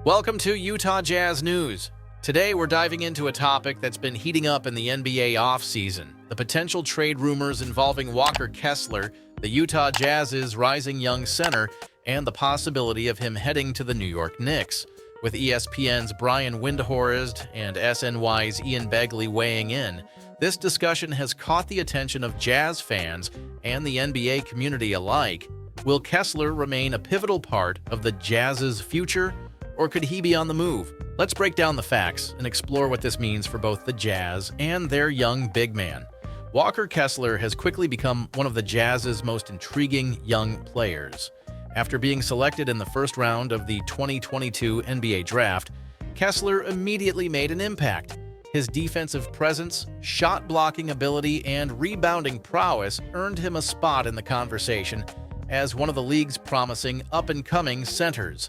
Welcome to Utah Jazz News. Today we're diving into a topic that's been heating up in the NBA offseason, the potential trade rumors involving Walker Kessler, the Utah Jazz's rising young center, and the possibility of him heading to the New York Knicks. With ESPN's Brian Windhorst and SNY's Ian Begley weighing in, this discussion has caught the attention of Jazz fans and the NBA community alike. Will Kessler remain a pivotal part of the Jazz's future, or could he be on the move? Let's break down the facts and explore what this means for both the Jazz and their young big man. Walker Kessler has quickly become one of the Jazz's most intriguing young players. After being selected in the first round of the 2022 NBA Draft, Kessler immediately made an impact. His defensive presence, shot-blocking ability, and rebounding prowess earned him a spot in the conversation as one of the league's promising up-and-coming centers.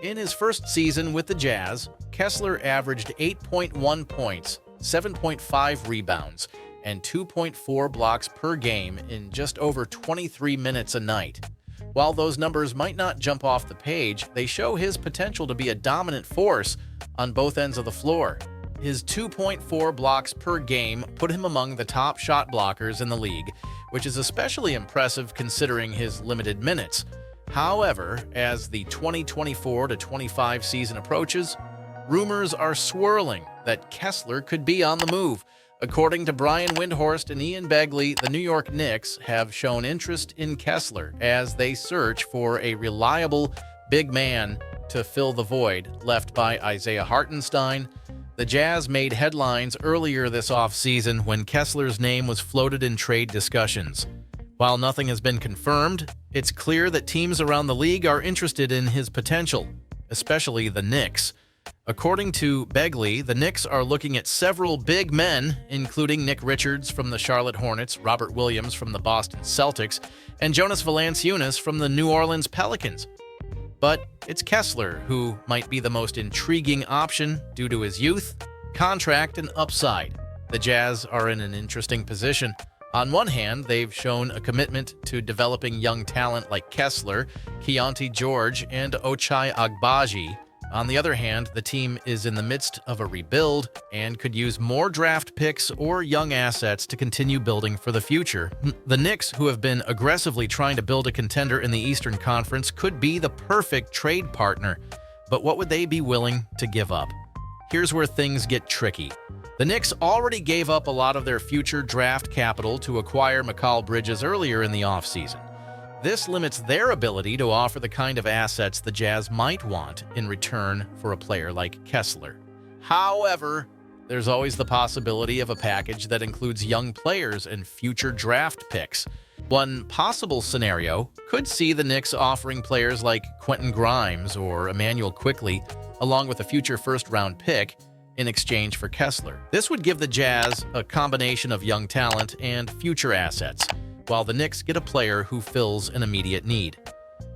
In his first season with the Jazz, Kessler averaged 8.1 points, 7.5 rebounds, and 2.4 blocks per game in just over 23 minutes a night. While those numbers might not jump off the page, they show his potential to be a dominant force on both ends of the floor. His 2.4 blocks per game put him among the top shot blockers in the league, which is especially impressive considering his limited minutes. However, as the 2024-25 season approaches, rumors are swirling that Kessler could be on the move. According to Brian Windhorst and Ian Begley, the New York Knicks have shown interest in Kessler as they search for a reliable big man to fill the void left by Isaiah Hartenstein. The Jazz made headlines earlier this offseason when Kessler's name was floated in trade discussions. While nothing has been confirmed, it's clear that teams around the league are interested in his potential, especially the Knicks. According to Begley, the Knicks are looking at several big men, including Nick Richards from the Charlotte Hornets, Robert Williams from the Boston Celtics, and Jonas Valanciunas from the New Orleans Pelicans. But it's Kessler who might be the most intriguing option due to his youth, contract, and upside. The Jazz are in an interesting position. On one hand, they've shown a commitment to developing young talent like Kessler, Keontae George, and Ochai Agbaji. On the other hand, the team is in the midst of a rebuild and could use more draft picks or young assets to continue building for the future. The Knicks, who have been aggressively trying to build a contender in the Eastern Conference, could be the perfect trade partner. But what would they be willing to give up? Here's where things get tricky. The Knicks already gave up a lot of their future draft capital to acquire Mikal Bridges earlier in the offseason. This limits their ability to offer the kind of assets the Jazz might want in return for a player like Kessler. However, there's always the possibility of a package that includes young players and future draft picks. One possible scenario could see the Knicks offering players like Quentin Grimes or Emmanuel Quickley, along with a future first-round pick, in exchange for Kessler. This would give the Jazz a combination of young talent and future assets, while the Knicks get a player who fills an immediate need.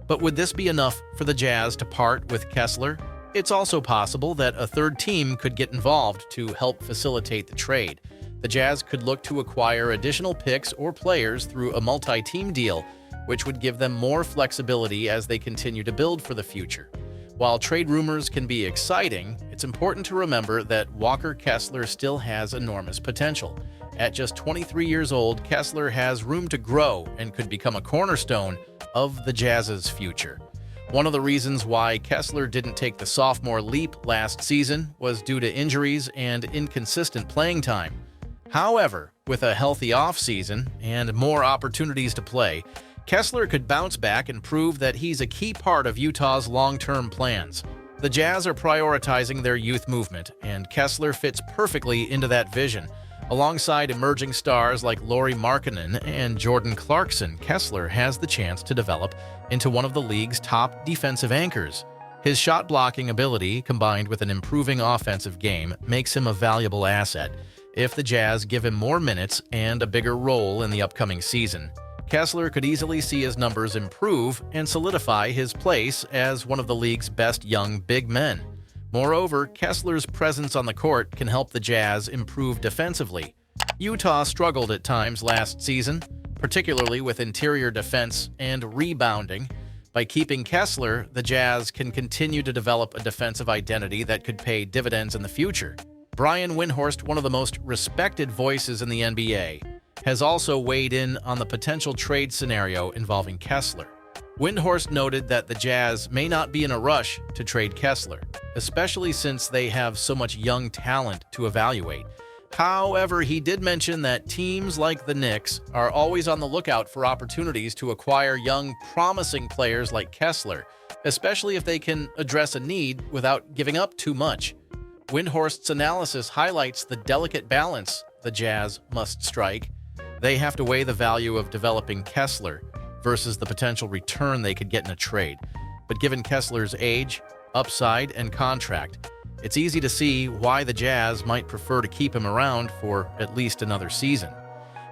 But would this be enough for the Jazz to part with Kessler? It's also possible that a third team could get involved to help facilitate the trade. The Jazz could look to acquire additional picks or players through a multi-team deal, which would give them more flexibility as they continue to build for the future. While trade rumors can be exciting, it's important to remember that Walker Kessler still has enormous potential. At just 23 years old, Kessler has room to grow and could become a cornerstone of the Jazz's future. One of the reasons why Kessler didn't take the sophomore leap last season was due to injuries and inconsistent playing time. However, with a healthy offseason and more opportunities to play, Kessler could bounce back and prove that he's a key part of Utah's long-term plans. The Jazz are prioritizing their youth movement, and Kessler fits perfectly into that vision. Alongside emerging stars like Lauri Markkanen and Jordan Clarkson, Kessler has the chance to develop into one of the league's top defensive anchors. His shot-blocking ability, combined with an improving offensive game, makes him a valuable asset if the Jazz give him more minutes and a bigger role in the upcoming season. Kessler could easily see his numbers improve and solidify his place as one of the league's best young big men. Moreover, Kessler's presence on the court can help the Jazz improve defensively. Utah struggled at times last season, particularly with interior defense and rebounding, By keeping Kessler, the Jazz can continue to develop a defensive identity that could pay dividends in the future. Brian Windhorst, one of the most respected voices in the NBA, has also weighed in on the potential trade scenario involving Kessler. Windhorst noted that the Jazz may not be in a rush to trade Kessler, especially since they have so much young talent to evaluate. However, he did mention that teams like the Knicks are always on the lookout for opportunities to acquire young, promising players like Kessler, especially if they can address a need without giving up too much. Windhorst's analysis highlights the delicate balance the Jazz must strike. They have to weigh the value of developing Kessler versus the potential return they could get in a trade. But given Kessler's age, upside, and contract, it's easy to see why the Jazz might prefer to keep him around for at least another season.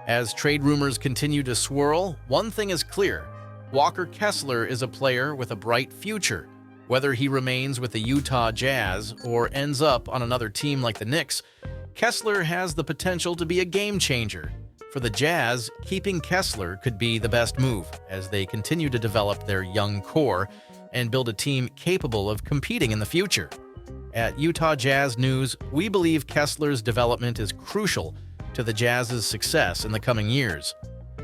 As trade rumors continue to swirl, one thing is clear: Walker Kessler is a player with a bright future. Whether he remains with the Utah Jazz or ends up on another team like the Knicks, Kessler has the potential to be a game changer. For the Jazz, keeping Kessler could be the best move as they continue to develop their young core and build a team capable of competing in the future. At Utah Jazz News, we believe Kessler's development is crucial to the Jazz's success in the coming years.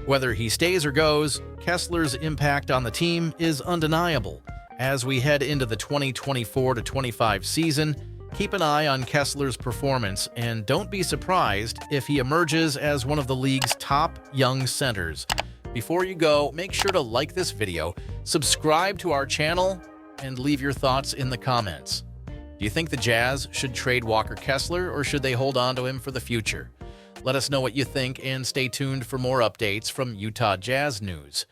Whether he stays or goes, Kessler's impact on the team is undeniable. As we head into the 2024-25 season, keep an eye on Kessler's performance and don't be surprised if he emerges as one of the league's top young centers. Before you go, make sure to like this video, subscribe to our channel, and leave your thoughts in the comments. Do you think the Jazz should trade Walker Kessler or should they hold on to him for the future? Let us know what you think and stay tuned for more updates from Utah Jazz News.